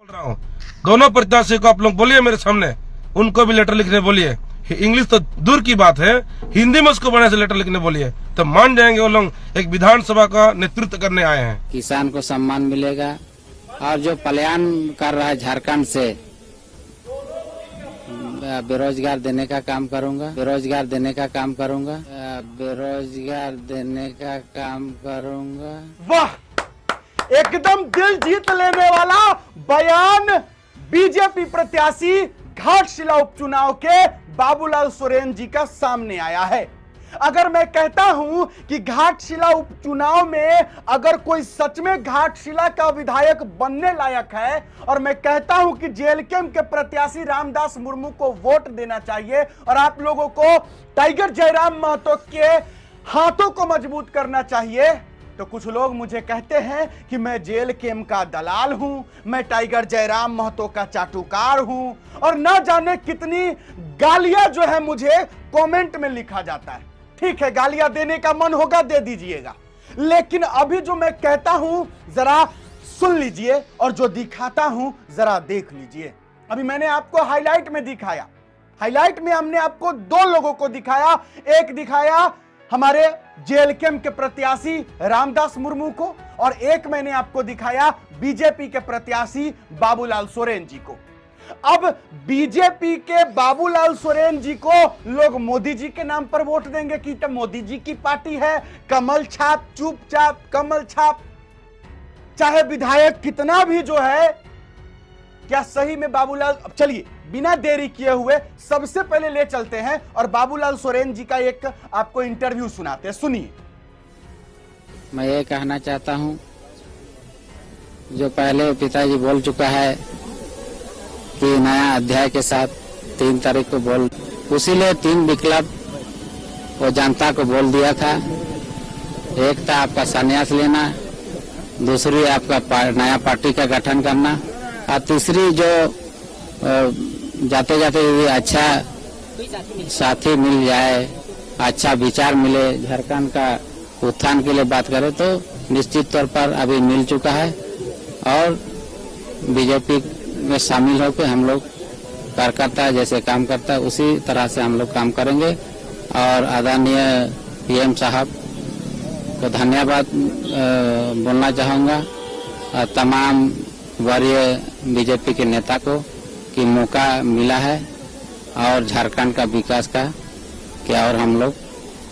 रहा हूँ। दोनों प्रत्याशी को आप लोग बोलिए मेरे सामने, उनको भी लेटर लिखने बोलिए। इंग्लिश तो दूर की बात है, हिंदी में उसको बड़े से लेटर लिखने बोलिए, तो मान जाएंगे वो लोग एक विधानसभा का नेतृत्व करने आए हैं। किसान को सम्मान मिलेगा और जो पलायन कर रहा है झारखंड से, बेरोजगार देने का काम करूंगा, बेरोजगार देने का काम करूंगा, बेरोजगार देने का काम करूंगा। वाह, एकदम दिल जीत लेने वाला बयान बीजेपी प्रत्याशी घाटशिला उपचुनाव के बाबूलाल सोरेन जी का सामने आया है। अगर मैं कहता हूं कि घाटशिला उपचुनाव में अगर कोई सच में घाटशिला का विधायक बनने लायक है, और मैं कहता हूं कि जेएलकेएम के प्रत्याशी रामदास मुर्मू को वोट देना चाहिए और आप लोगों को टाइगर जयराम महतो के हाथों को मजबूत करना चाहिए, तो कुछ लोग मुझे कहते हैं कि मैं जेएलकेएम का दलाल हूं, मैं टाइगर जयराम महतो का चाटुकार हूं, और न जाने कितनी गालियां जो है मुझे कमेंट में लिखा जाता है। ठीक है, गालियां देने का मन होगा दे दीजिएगा, लेकिन अभी जो मैं कहता हूं जरा सुन लीजिए और जो दिखाता हूं जरा देख लीजिए। अभी मैंने आपको हाईलाइट में दिखाया, हाईलाइट में हमने आपको दो लोगों को दिखाया, एक दिखाया हमारे जेएलकेएम के प्रत्याशी रामदास मुर्मू को, और एक मैंने आपको दिखाया बीजेपी के प्रत्याशी बाबूलाल सोरेन जी को। अब बीजेपी के बाबूलाल सोरेन जी को लोग मोदी जी के नाम पर वोट देंगे कि तो मोदी जी की पार्टी है, कमल छाप, चुपचाप कमल छाप, चाहे विधायक कितना भी जो है। क्या सही में बाबूलाल, अब चलिए बिना देरी किए हुए सबसे पहले ले चलते हैं और बाबूलाल सोरेन जी का एक आपको इंटरव्यू सुनाते हैं, सुनिए। मैं ये कहना चाहता हूँ, जो पहले पिताजी बोल चुका है कि नया अध्याय के साथ 3 तारीख को बोल, उसीलिए 3 विकल्प वो जनता को बोल दिया था। एक था आपका संन्यास लेना, दूसरी आपका नया पार्टी का गठन करना, और तीसरी जो जाते जाते यदि अच्छा साथी मिल जाए, अच्छा विचार मिले, झारखंड का उत्थान के लिए बात करें, तो निश्चित तौर पर अभी मिल चुका है और बीजेपी में शामिल होकर हम लोग कार्यकर्ता जैसे काम करता है उसी तरह से हम लोग काम करेंगे। और आदरणीय पीएम साहब को धन्यवाद बोलना चाहूँगा, तमाम वरीय बीजेपी के नेता को कि मौका मिला है और झारखंड का विकास का क्या, और हम लोग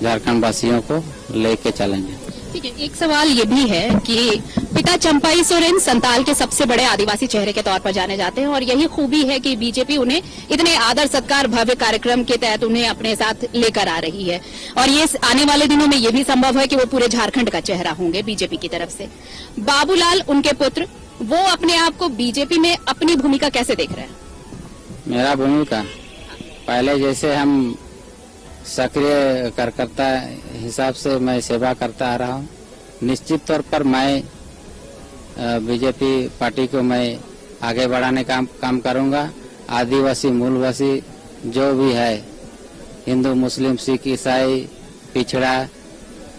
झारखंड वासियों को लेके चलेंगे। ठीक है, एक सवाल ये भी है कि पिता चंपाई सोरेन संताल के सबसे बड़े आदिवासी चेहरे के तौर पर जाने जाते हैं, और यही खूबी है कि बीजेपी उन्हें इतने आदर सत्कार भव्य कार्यक्रम के तहत उन्हें अपने साथ लेकर आ रही है, और ये आने वाले दिनों में ये भी संभव है कि वो पूरे झारखंड का चेहरा होंगे बीजेपी की तरफ से। बाबूलाल, उनके पुत्र, वो अपने आप को बीजेपी में अपनी भूमिका कैसे देख रहे हैं? मेरा भूमिका पहले जैसे हम सक्रिय कार्यकर्ता हिसाब से मैं सेवा करता आ रहा हूँ। निश्चित तौर पर मैं बीजेपी पार्टी को मैं आगे बढ़ाने का काम करूँगा। आदिवासी, मूलवासी जो भी है, हिंदू, मुस्लिम, सिख, ईसाई, पिछड़ा,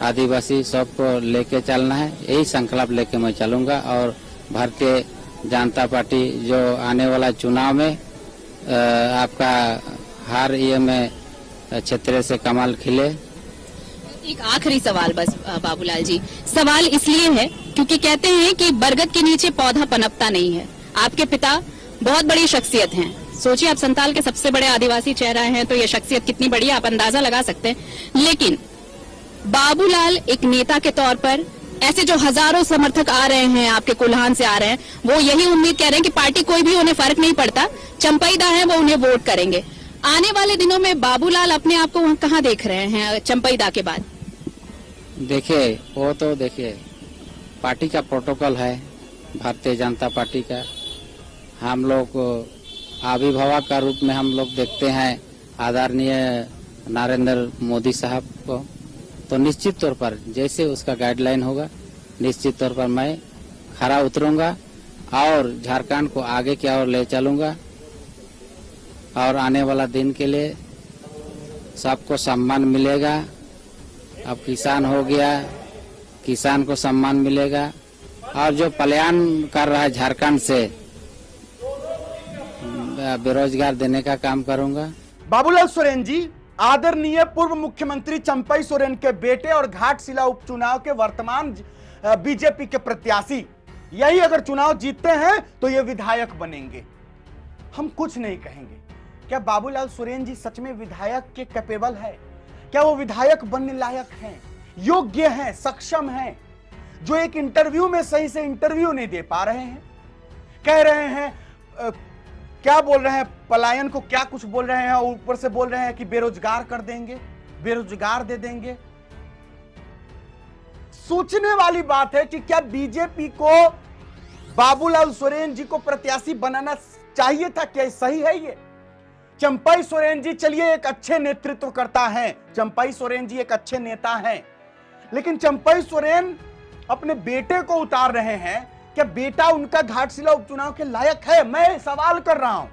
आदिवासी, सबको लेके चलना है, यही संकल्प लेके मैं चलूँगा। और भारतीय जनता पार्टी जो आने वाला चुनाव में आपका हर ये में क्षेत्र से कमाल खिले। एक आखिरी सवाल बस बाबूलाल जी, सवाल इसलिए है क्योंकि कहते हैं कि बरगद के नीचे पौधा पनपता नहीं है। आपके पिता बहुत बड़ी शख्सियत हैं, सोचिए आप संताल के सबसे बड़े आदिवासी चेहरा हैं, तो ये शख्सियत कितनी बड़ी है आप अंदाजा लगा सकते हैं। लेकिन बाबूलाल एक नेता के तौर पर, ऐसे जो हजारों समर्थक आ रहे हैं आपके कुल्हान से आ रहे हैं, वो यही उम्मीद कर रहे हैं कि पार्टी कोई भी उन्हें फर्क नहीं पड़ता, चंपईदा है वो उन्हें वोट करेंगे। आने वाले दिनों में बाबूलाल अपने आप को वहाँ कहाँ देख रहे हैं चंपईदा के बाद? देखिए, वो तो देखिए पार्टी का प्रोटोकॉल है भारतीय जनता पार्टी का। हम लोग अभिभावक का रूप में हम लोग देखते हैं आदरणीय नरेंद्र मोदी साहब को, तो निश्चित तौर पर जैसे उसका गाइडलाइन होगा, निश्चित तौर पर मैं खरा उतरूंगा और झारखंड को आगे की ओर ले चलूंगा। और आने वाला दिन के लिए सबको सम्मान मिलेगा। अब किसान हो गया, किसान को सम्मान मिलेगा, और जो पलायन कर रहा है झारखंड से, बेरोजगार देने का काम करूंगा। बाबूलाल सोरेन जी आदरणीय पूर्व मुख्यमंत्री चंपई सोरेन के बेटे और घाटशिला उपचुनाव के वर्तमान बीजेपी के प्रत्याशी। यही अगर चुनाव जीतते हैं तो ये विधायक बनेंगे। हम कुछ नहीं कहेंगे। क्या बाबूलाल सोरेन जी सच में विधायक के कैपेबल है? क्या वो विधायक बनने लायक हैं, योग्य हैं, सक्षम हैं? जो एक इंटरव्यू में सही से इंटरव्यू नहीं दे पा रहे हैं, कह रहे हैं क्या बोल रहे हैं, पलायन को क्या कुछ बोल रहे हैं, और ऊपर से बोल रहे हैं कि बेरोजगार कर देंगे, बेरोजगार दे देंगे। सोचने वाली बात है कि क्या बीजेपी को बाबूलाल सोरेन जी को प्रत्याशी बनाना चाहिए था? क्या सही है ये? चंपई सोरेन जी चलिए एक अच्छे नेतृत्वकर्ता हैं, चंपई सोरेन जी एक अच्छे नेता हैं, लेकिन चंपई सोरेन अपने बेटे को उतार रहे हैं। क्या बेटा उनका घाटशिला उपचुनाव के लायक है? मैं सवाल कर रहा हूं,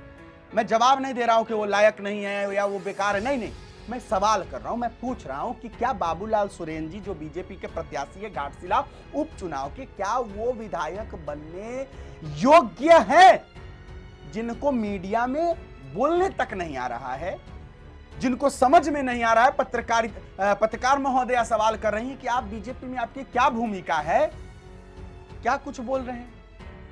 मैं जवाब नहीं दे रहा हूं कि वो लायक नहीं है या वो बेकार है। नहीं, मैं सवाल कर रहा हूं, मैं पूछ रहा हूं कि क्या बाबूलाल सोरेन जी जो बीजेपी के प्रत्याशी है घाटशिला उपचुनाव के, क्या वो विधायक बनने योग्य है? जिनको मीडिया में बोलने तक नहीं आ रहा है, जिनको समझ में नहीं आ रहा है, पत्रकार महोदया सवाल कर रही हैं कि आप बीजेपी में आपकी क्या भूमिका है, क्या कुछ बोल रहे हैं,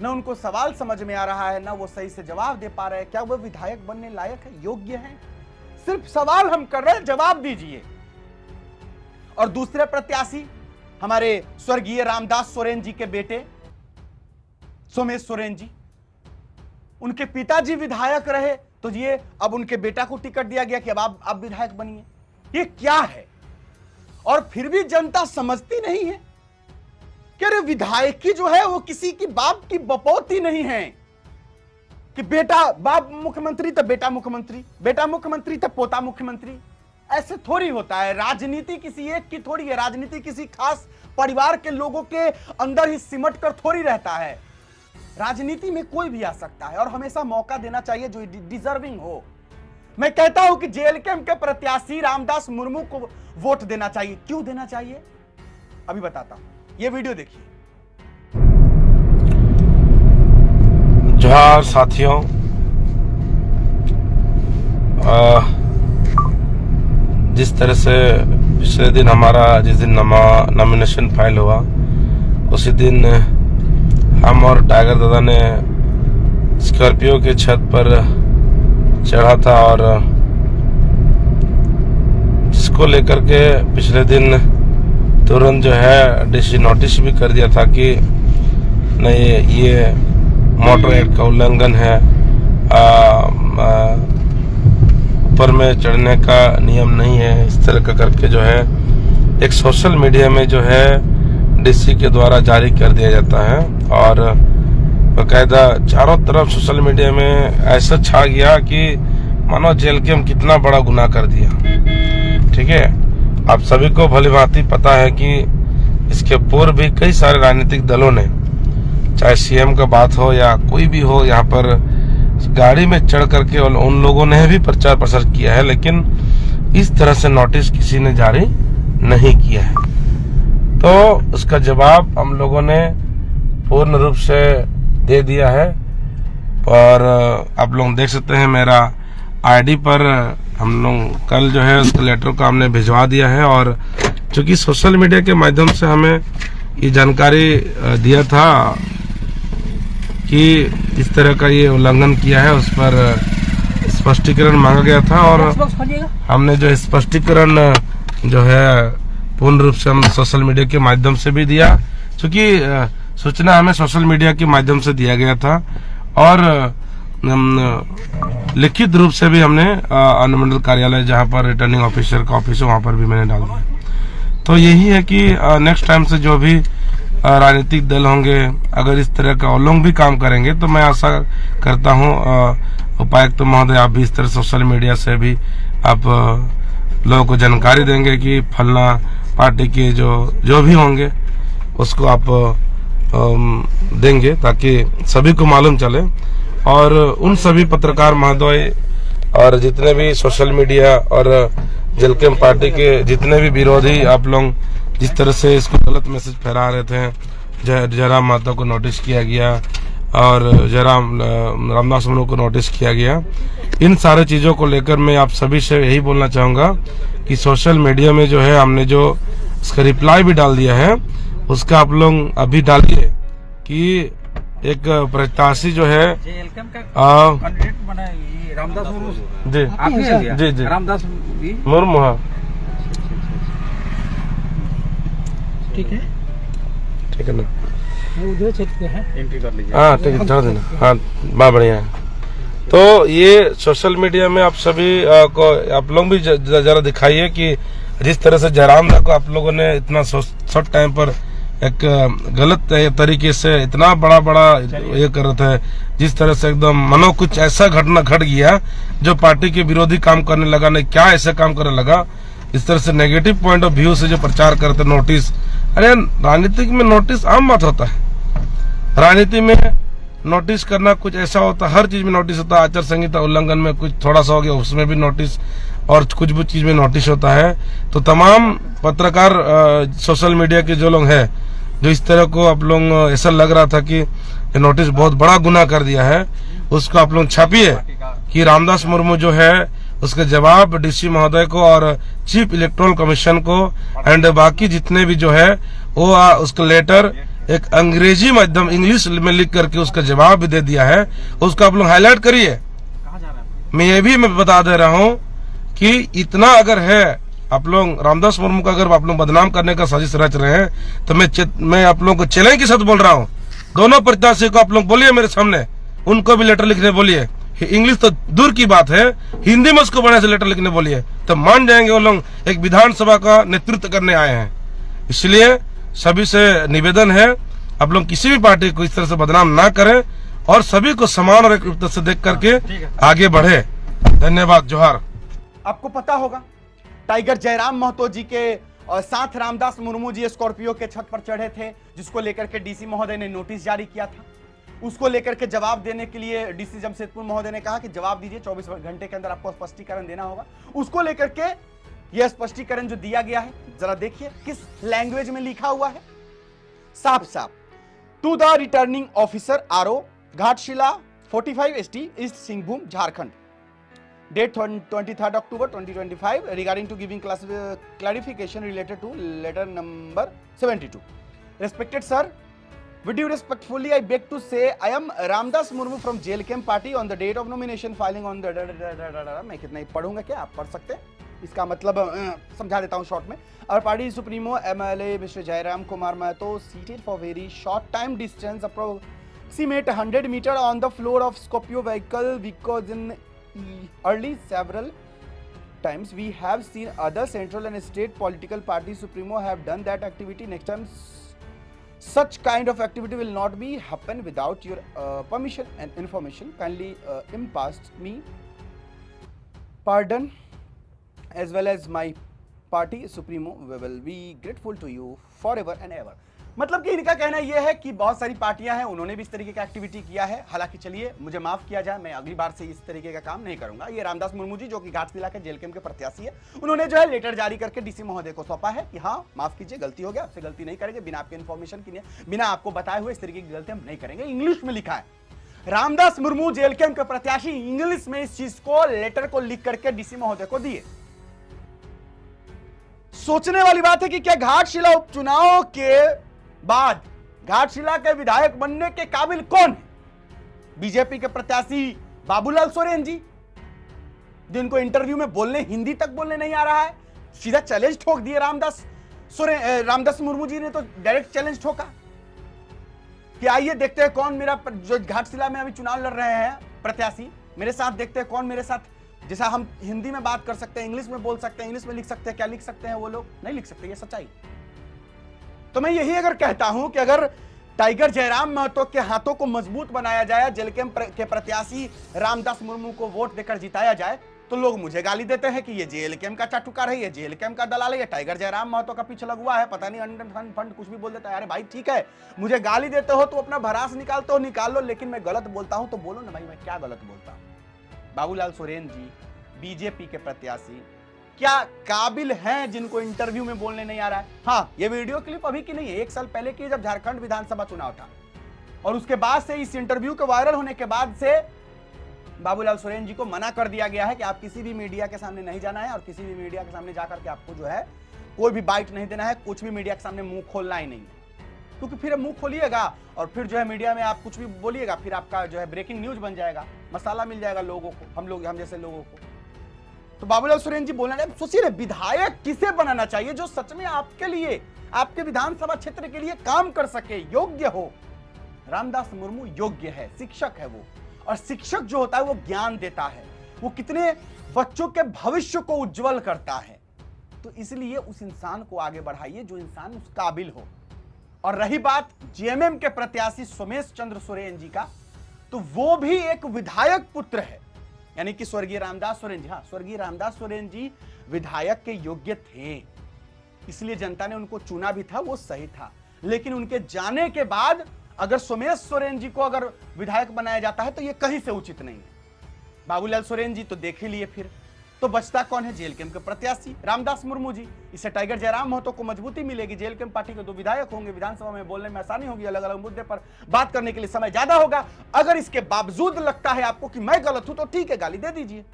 न उनको सवाल समझ में आ रहा है, न वो सही से जवाब दे पा रहे हैं। क्या वो विधायक बनने लायक है, योग्य है? सिर्फ सवाल हम कर रहे हैं, जवाब दीजिए। और दूसरे प्रत्याशी हमारे स्वर्गीय रामदास सोरेन जी के बेटे सोमेश सोरेन जी, उनके पिताजी विधायक रहे, तो ये अब उनके बेटा को टिकट दिया गया कि अब आप विधायक बनिए। ये क्या है? और फिर भी जनता समझती नहीं है कि अरे विधायकी जो है वो किसी की बाप की बपौती नहीं है कि बेटा बाप मुख्यमंत्री तो बेटा मुख्यमंत्री, बेटा मुख्यमंत्री तो पोता मुख्यमंत्री। ऐसे थोड़ी होता है। राजनीति किसी एक की थोड़ी है, राजनीति किसी खास परिवार के लोगों के अंदर ही सिमट कर थोड़ी रहता है। राजनीति में कोई भी आ सकता है और हमेशा मौका देना चाहिए जो डिजर्विंग हो। मैं कहता हूं कि जेएलके के प्रत्याशी रामदास मुर्मू को वोट देना चाहिए। क्यों देना चाहिए अभी बताता हूं, ये वीडियो देखिए। जोहार साथियों, जिस तरह से पिछले दिन हमारा जिस दिन नॉमिनेशन फाइल हुआ, उसी दिन हम और टाइगर दादा ने स्कॉर्पियो के छत पर चढ़ा था और जिसको लेकर के पिछले दिन तुरंत जो है डीसी नोटिस भी कर दिया था कि नहीं, ये मोटर एक्ट का उल्लंघन है, ऊपर में चढ़ने का नियम नहीं है। इस तरह का करके जो है एक सोशल मीडिया में जो है डीसी के द्वारा जारी कर दिया जाता है और बाकायदा चारों तरफ सोशल मीडिया में ऐसा छा गया कि मानो जेएलके में कितना बड़ा गुनाह कर दिया। ठीक है, आप सभी को भली भांति पता है कि इसके पूर्व भी कई सारे राजनीतिक दलों ने, चाहे सीएम का बात हो या कोई भी हो, यहाँ पर गाड़ी में चढ़ करके उन लोगों ने भी प्रचार प्रसार किया है, लेकिन इस तरह से नोटिस किसी ने जारी नहीं किया है। तो उसका जवाब हम लोगों ने पूर्ण रूप से दे दिया है और आप लोग देख सकते हैं मेरा आईडी पर हम लोग कल जो है उसके लेटर को हमने भिजवा दिया है। और चूंकि सोशल मीडिया के माध्यम से हमें ये जानकारी दिया था कि इस तरह का ये उल्लंघन किया है, उस पर स्पष्टीकरण मांगा गया था और हमने जो स्पष्टीकरण जो है पूर्ण रूप से हम सोशल मीडिया के माध्यम से भी दिया, क्योंकि सूचना हमें सोशल मीडिया के माध्यम से दिया गया था और लिखित रूप से भी हमने अनुमंडल कार्यालय जहां पर रिटर्निंग ऑफिसर का ऑफिस है वहां पर भी मैंने डाल दिया। तो यही है कि नेक्स्ट टाइम से जो भी राजनीतिक दल होंगे अगर इस तरह का लोग भी काम करेंगे तो मैं आशा करता हूं उपायुक्त महोदय आप भी इस तरह सोशल मीडिया से भी आप लोगों को जानकारी देंगे कि फलना पार्टी के जो भी होंगे उसको आप देंगे ताकि सभी को मालूम चले। और उन सभी पत्रकार महोदय और जितने भी सोशल मीडिया और जेएलके पार्टी के जितने भी विरोधी आप लोग जिस तरह से इसको गलत मैसेज फैला रहे थे, जयराम महतो को नोटिस किया गया, और जयराम रामदास मुर्मू को नोटिस किया गया। इन सारे चीज़ों को लेकर मैं आप सभी से यही बोलना चाहूँगा कि सोशल मीडिया में जो है हमने जो इसका रिप्लाई भी डाल दिया है, उसका आप लोग अभी डालिए कि एक प्रत्याशी जो है कैंडिडेट बना ये रामदास मुर्मू जी आप ही हैं क्या? जी जी रामदास जी मुर्मू, हाँ ठीक है ना, उधर क्षेत्र है, एंट्री कर लीजिए। हाँ ठीक है, छोड़ देना, हाँ बहुत बढ़िया है। तो ये सोशल मीडिया में आप सभी को आप लोग भी जरा दिखाइए कि जिस तरह से जयराम दा को आप लोगों ने इतना शॉर्ट टाइम पर एक गलत तरीके से इतना बड़ा ये कर रहे थे, जिस तरह से एकदम मनो कुछ ऐसा घटना घट गया जो पार्टी के विरोधी काम करने लगा, नहीं क्या ऐसे काम करने लगा, इस तरह से नेगेटिव पॉइंट ऑफ व्यू से जो प्रचार करते नोटिस। अरे राजनीतिक में नोटिस आम बात होता है, राजनीति में नोटिस करना कुछ ऐसा होता है, हर चीज में नोटिस होता है। आचार संहिता उल्लंघन में कुछ थोड़ा सा हो गया उसमें भी नोटिस, और कुछ भी चीज में नोटिस होता है। तो तमाम पत्रकार सोशल मीडिया के जो लोग हैं, जो इस तरह को आप लोग ऐसा लग रहा था कि ये नोटिस बहुत बड़ा गुनाह कर दिया है, उसको आप लोग छापिए कि रामदास मुर्मू जो है उसके जवाब डीसी महोदय को और चीफ इलेक्टोरल कमीशन को एंड बाकी जितने भी जो है वो उसका लेटर एक अंग्रेजी माध्यम इंग्लिश में लिख करके उसका जवाब भी दे दिया है, उसको आप लोग हाईलाइट करिए। मैं ये भी मैं बता दे रहा हूँ कि इतना अगर है आप लोग रामदास मुर्मू का अगर आप लोग बदनाम करने का साजिश रच रहे हैं, तो मैं आप लोगों को चैलेंज के साथ बोल रहा हूँ, दोनों प्रत्याशी को आप लोग बोलिए मेरे सामने, उनको भी लेटर लिखने बोलिए। इंग्लिश तो दूर की बात है, हिंदी में उसको बढ़िया से लेटर लिखने बोलिए, तो मान जाएंगे वो लोग एक विधानसभा का नेतृत्व करने आए हैं। इसलिए सभी से निवेदन है, आप लोग किसी भी पार्टी को इस तरह से बदनाम ना करें और सभी को समान और एक से देख करके आगे बढ़े। धन्यवाद, जोहार। आपको पता होगा टाइगर जयराम महतो जी के साथ रामदास मुर्मू जी स्कॉर्पियो के छत पर चढ़े थे, जिसको लेकर के डीसी महोदय ने नोटिस जारी किया था। उसको लेकर के जवाब देने के लिए डीसी जमशेदपुर महोदय ने कहा कि जवाब दीजिए, 24 घंटे के अंदर आपको स्पष्टीकरण देना होगा। उसको लेकर के यह स्पष्टीकरण जो दिया गया है, जरा देखिए किस लैंग्वेज में लिखा हुआ है। साफ साफ, to the returning officer RO Ghatshila 45 ST east Singhbhum Jharkhand, date 23 October 2025 regarding to giving clarification related to letter number 72. Respected sir, with due respectfully I beg to say I am Ramdas Murmu from jail camp party on the date of nomination filing on the मैं कितना ही पढ़ूंगा, क्या आप पढ़ सकते हैं, इसका मतलब समझा देता हूं शॉर्ट में। और party supremo MLA mister Jairam Kumar Mahato seated for very short time distance approximate 100 meter on the floor of Scorpio vehicle, because in early several times we have seen other central and state political parties supremo have done that activity. Next time such kind of activity will not be happen without your permission and information. Kindly impart me pardon as well as my party supremo. We will be grateful to you forever and ever. मतलब कि इनका कहना यह है कि बहुत सारी पार्टियां हैं, उन्होंने भी इस तरीके का एक्टिविटी किया है। हालांकि चलिए मुझे माफ किया जाए, मैं अगली बार से इस तरीके का काम नहीं करूंगा। ये रामदास मुर्मू जी जो कि घाटशिला के जेल कैंप के प्रत्याशी है, उन्होंने जो है लेटर जारी करके डीसी महोदय को सौंपा है कि हाँ माफ कीजिए, गलती हो गया, आपसे गलती नहीं करेंगे, बिना आपके इन्फॉर्मेशन के, बिना आपको बताए हुए इस तरीके की गलती हम नहीं करेंगे। इंग्लिश में लिखा है, रामदास मुर्मू जेल कैंप के प्रत्याशी इंग्लिश में इस चीज को लेटर को लिख करके डीसी महोदय को दिए। सोचने वाली बात है कि क्या घाटशिला उपचुनाव के बाद घाटशिला के विधायक बनने के काबिल कौन है? बीजेपी के प्रत्याशी बाबूलाल सोरेन जी, जिनको इंटरव्यू में बोलने, हिंदी तक बोलने नहीं आ रहा है, सीधा चैलेंज ठोक दिए रामदास मुर्मू जी ने तो डायरेक्ट चैलेंज ठोका कि आइए देखते हैं कौन मेरा, जो घाटशिला में अभी चुनाव लड़ रहे हैं प्रत्याशी, मेरे साथ देखते हैं कौन मेरे साथ, जैसा हम हिंदी में बात कर सकते हैं, इंग्लिश में बोल सकते हैं, इंग्लिश में लिख सकते हैं, क्या लिख सकते हैं वो लोग नहीं लिख सकते, ये सच्चाई। तो मैं यही अगर कहता हूं कि अगर टाइगर जयराम महतो के हाथों को मजबूत बनाया जाए, जेल कैंप के प्रत्याशी रामदास मुर्मू को वोट देकर जिताया जाए, तो लोग मुझे गाली देते हैं कि ये जेल कैंप का चाटुकार है, ये जेल कैंप का दलाल है, ये टाइगर जयराम महतो का पीछे लगा हुआ है, पता नहीं अंडर फंड कुछ भी बोल देता है। अरे भाई ठीक है, मुझे गाली देते हो तो अपना भरास निकालते हो निकाल लो, लेकिन मैं गलत बोलता हूं तो बोलो ना भाई, मैं क्या गलत बोलता हूं। बाबूलाल सोरेन जी बीजेपी के प्रत्याशी क्या काबिल हैं जिनको इंटरव्यू में बोलने नहीं आ रहा है? हाँ, ये वीडियो क्लिप अभी की नहीं है, 1 साल पहले की, जब झारखंड विधानसभा चुनाव था। और उसके बाद से इस इंटरव्यू के वायरल होने के बाद से बाबूलाल सोरेन जी को मना कर दिया गया है कि आप किसी भी मीडिया के सामने नहीं जाना है और किसी भी मीडिया के सामने जाकर के आपको जो है कोई भी बाइट नहीं देना है, कुछ भी मीडिया के सामने मुंह खोलना ही नहीं है। क्योंकि फिर मुंह खोलिएगा और फिर जो है मीडिया में आप कुछ भी बोलिएगा, फिर आपका जो है ब्रेकिंग न्यूज बन जाएगा, मसाला मिल जाएगा लोगों को, हम जैसे लोगों को। तो बाबूलाल सोरेन जी बोलना है, सोचिए ना, विधायक किसे बनाना चाहिए जो सच में आपके लिए, आपके विधानसभा क्षेत्र के लिए काम कर सके, योग्य हो। रामदास मुर्मू योग्य है, शिक्षक है वो, और शिक्षक जो होता है वो ज्ञान देता है, वो कितने बच्चों के भविष्य को उज्जवल करता है। तो इसलिए उस इंसान को आगे बढ़ाइए जो इंसान उस काबिल हो। और रही बात जेएमएम के प्रत्याशी सोमेश चंद्र सोरेन जी का, तो वो भी एक विधायक पुत्र है, यानी कि स्वर्गीय रामदास सोरेन जी। हाँ, स्वर्गीय रामदास सोरेन जी विधायक के योग्य थे, इसलिए जनता ने उनको चुना भी था, वो सही था। लेकिन उनके जाने के बाद अगर सोमेश सोरेन जी को अगर विधायक बनाया जाता है तो ये कहीं से उचित नहीं है। बाबूलाल सोरेन जी तो देख ही लिए, फिर तो बचता कौन है? जेल कैंप के प्रत्याशी रामदास मुर्मू जी। इससे टाइगर जयराम महतो को मजबूती मिलेगी, जेल कैंप पार्टी के 2 विधायक होंगे, विधानसभा में बोलने में आसानी होगी, अलग अलग मुद्दे पर बात करने के लिए समय ज्यादा होगा। अगर इसके बावजूद लगता है आपको कि मैं गलत हूं तो ठीक है, गाली दे दीजिए।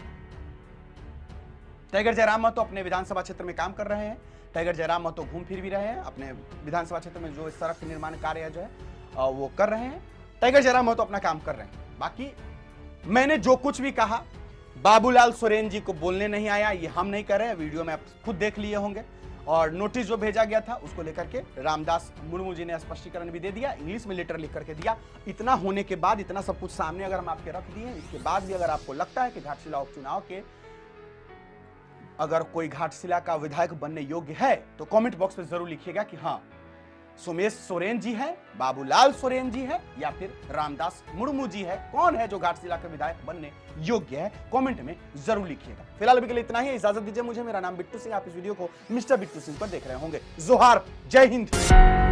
टाइगर जयराम महतो अपने विधानसभा क्षेत्र में काम कर रहे हैं, टाइगर जयराम महतो घूम फिर भी रहे हैं अपने विधानसभा क्षेत्र में, जो सड़क निर्माण कार्य जो है वो कर रहे हैं। टाइगर जयराम महतो अपना काम कर रहे हैं। बाकी मैंने जो कुछ भी कहा बाबूलाल सोरेन जी को बोलने नहीं आया, ये हम नहीं कर रहे हैं, वीडियो में आप खुद देख लिए होंगे। और नोटिस जो भेजा गया था उसको लेकर के रामदास मुर्मू जी ने स्पष्टीकरण भी दे दिया, इंग्लिश में लेटर लिख करके दिया। इतना होने के बाद, इतना सब कुछ सामने अगर हम आपके रख दिए, इसके बाद भी अगर आपको लगता है कि घाटशिला उपचुनाव के अगर कोई घाटशिला का विधायक बनने योग्य है तो कमेंट बॉक्स में जरूर लिखिएगा कि हाँ सोमेश सोरेन जी है, बाबूलाल सोरेन जी है, या फिर रामदास मुर्मू जी है, कौन है जो घाटशिला के विधायक बनने योग्य है, कमेंट में जरूर लिखिएगा। फिलहाल अभी के लिए इतना ही, इजाजत दीजिए मुझे। मेरा नाम बिट्टू सिंह, आप इस वीडियो को मिस्टर बिट्टू सिंह पर देख रहे होंगे। जोहार, जय हिंद।